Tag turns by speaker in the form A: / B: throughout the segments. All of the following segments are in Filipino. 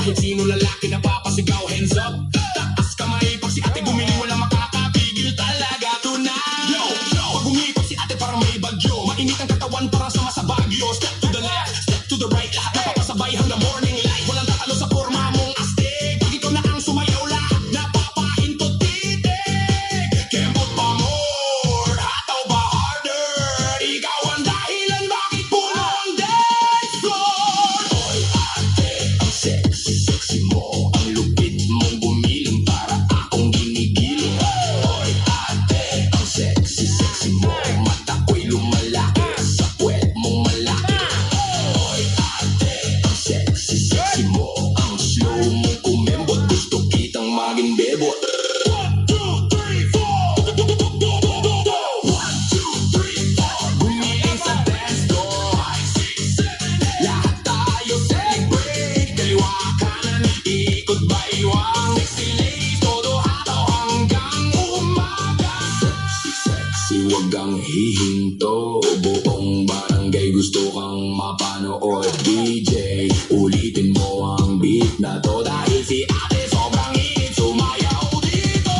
A: Kung sino lalaki na papasigaw, hands up. Taas kamay, pag si ate bumili wala makakapigil talaga. Tonight, yo, pag umipag si ate parang may bagyo. Mainit ang katawan parang sama sa Bagyo. Step to the left, step to the right, lahat napapasabay hanggang morning light. Walang tatalo sa forma mong astig. Pag ikaw na ang sumayaw, lahat napapahinto titig. Kembot pa more, hataw ba harder? Ikaw ang dahilan bakit puno ang dance floor. Oy ate, ang sexy, sexy mo. Ang lupit mong gumiling para akong ginigiling. Oy ate, ang sexy, sexy mo. Mata ko'y lumalaki sa puwet mong malaki. Oy ate, ang sexy, sexy mo. Ang slow mong kumembot, gusto kitang maging bebot. 1, 2, 3, 4. 1, 2, 3, 4. Gumiling sa dance floor. 5, 6, 7, 8. Lahat tayo celebrate. Kaliwa kanan, ikot baywang. Sexy ladies, todo hataw hanggang umaga. Sexy, sexy, wag kang hihinto. Buong barangay gusto kang mapanood. DJ, ulitin mo ang beat na to. Dahil si ate sobrang init, sumayaw dito.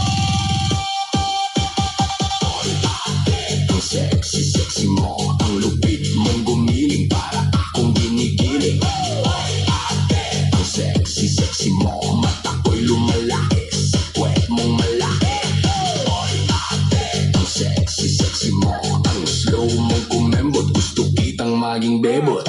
A: Oy ate, ang sexy, sexy mo. Ang lupit mong gumiling para akong ginigiling. Oy ate, ang sexy, sexy mo. Mata ko'y lumalaki sa puwet mong malaki. Oy ate, ang sexy, sexy mo. Ang slow mong kumembot, gusto kitang maging bebot.